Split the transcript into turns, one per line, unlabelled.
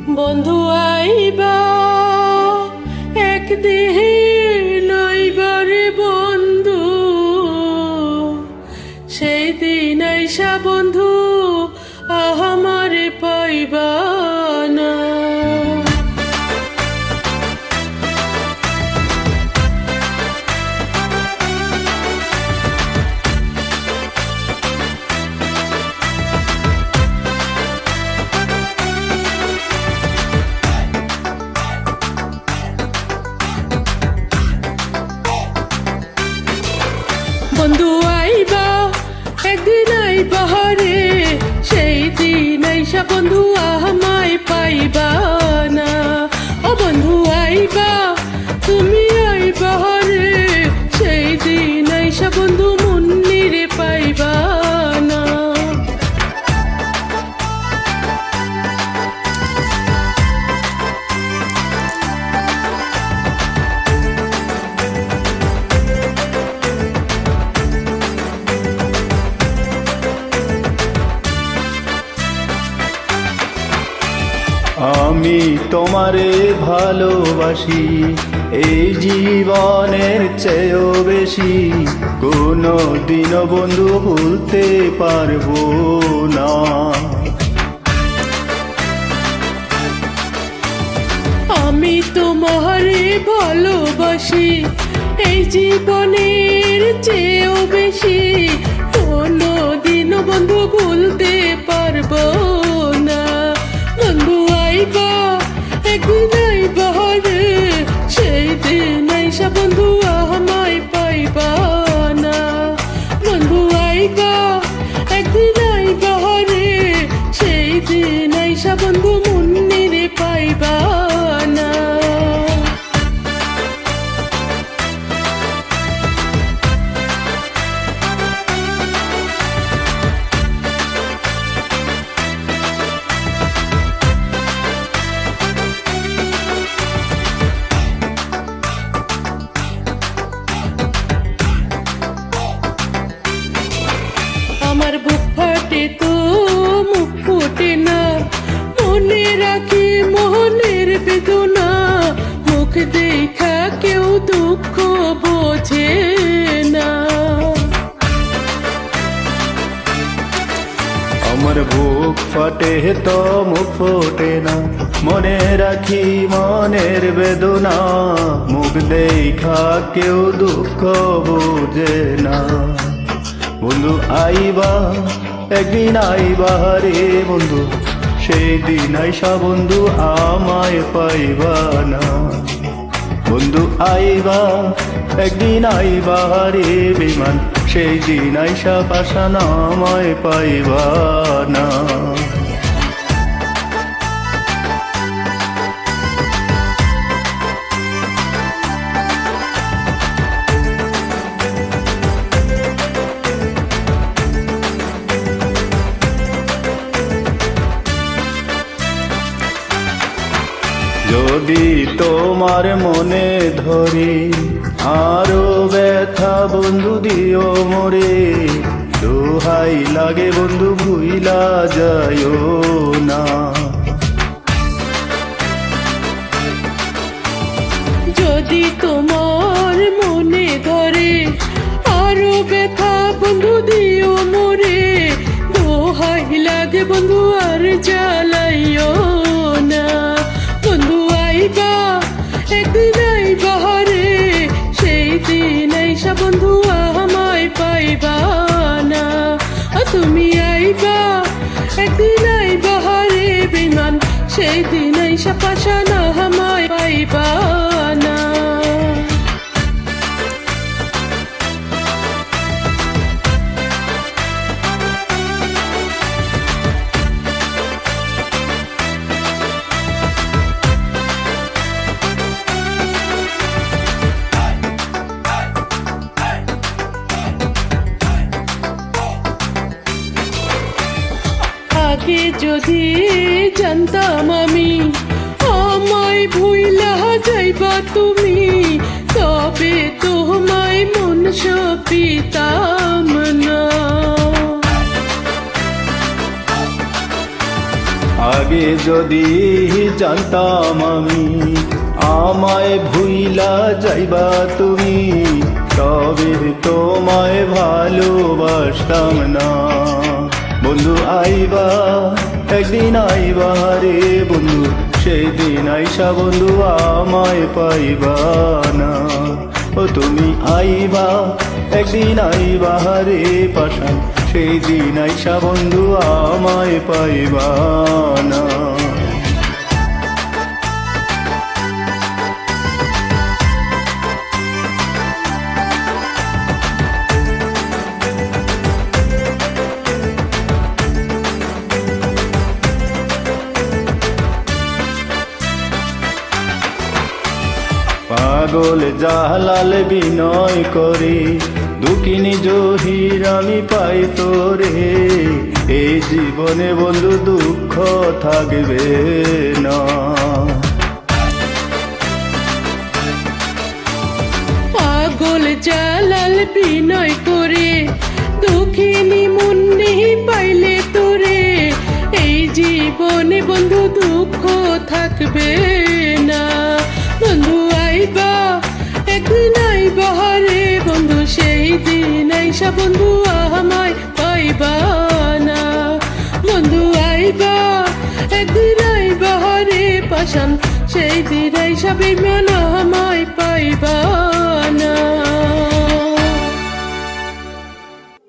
বন্ধু আইবা একদিন আইবারে বন্ধু, সেই দিন আইসা বন্ধু আমারে পাইবা না। বন্ধু আইবা একদিন আইবা রে, সেই দিন আইসা বন্ধু আমায় পাইবা না। ও বন্ধু আইবা তুমি আইবা রে, সেই দিন আইসা বন্ধু মুন্নিরে পাইবা না।
আমি তোমারে ভালোবাসি এই জীবনের চেয়েও বেশি, কোনো দিনও বন্ধু ভুলতে পারবো না।
আমি তোমারে ভালোবাসি এই জীবনের চেয়েও বেশি, কোনো দিনও বন্ধু ভুলতে পারবো না। বন্ধু আইবা একদিন আইবা রে, সেই দিন আইসা বন্ধু আমায় পাইবা না। বন্ধু আইবা একদিন আইবা রে, সেই দিন আইসা বন্ধু মুন্নিরে পাইবা না। আমার বুক ফাটে তো মুখ ফুটে না, মনে রাখি মোহনের বেদনা, মুখ দেখা কেউ দুঃখ বোঝে না।
আমার বুক ফাটে তো মুখ ফোটে না, মনে রাখি মনের বেদনা, মুখ দেখা কেউ দুঃখ বোঝে না। বন্ধু আইবা একদিন আইবা রে বন্ধু, সেই দিন আইসা বন্ধু আমায় পাইবা না। বন্ধু আইবা একদিন আইবা রে বিমান, সেই দিন আইসা পাশান আমায় পাইবা না। যদি তোমার মনে ধরি আরো ব্যথা বন্ধু দিও মোরে, দোহাই লাগে বন্ধু ভুইলা যায়ও না।
যদি তোমার মনে ধরে আরো ব্যথা বন্ধু দিও মোরে, দোহাই লাগে বন্ধু আর জ্বালাইও না। বন্ধু আইবা একদিন আইবা রে, সেই দিন আইসা বন্ধু আমায় পাইবা না। তুমি আইবা একদিন আইবা রে বিমান, সেই দিন আইসা পাশান আমায় পাইবা না। আগে যদি জানতাম আমি আমায় ভুইলা যাইবা তুমি, তবে তোমায় মন সপিতাম না।
আগে যদি জানতাম আমি আমায় ভুইলা যাইবা তুমি, তবে তোমায় ভালোবাসতাম না। বন্ধু আইবা একদিন আইবা রে বন্ধু, সেই দিন আইসা বন্ধু আমায় পাইবা না। ও তুমি আইবা একদিন আইবা রে পাশান, সেই দিন আইসা বন্ধু আমায় পাইবা না। পাগল জালাল বিনয় করে দুঃখিনী জহির আমি পাই তোরে, এই জীবনে বন্ধু দুঃখ থাকবে না।
পাগল জালাল বিনয় করে দুঃখিনী মুন্নি পাইলে তোরে, এই জীবনে বন্ধু দুঃখ থাকবে না। বন্ধু আইবা একদিন আইবা রে বন্ধু, সেই দিন আইসা বন্ধু আমায় পাইবা না। বন্ধু আইবা একদিন আইবা রে পাশান, সেই দিন আইসা বেমান আমায় পাইবা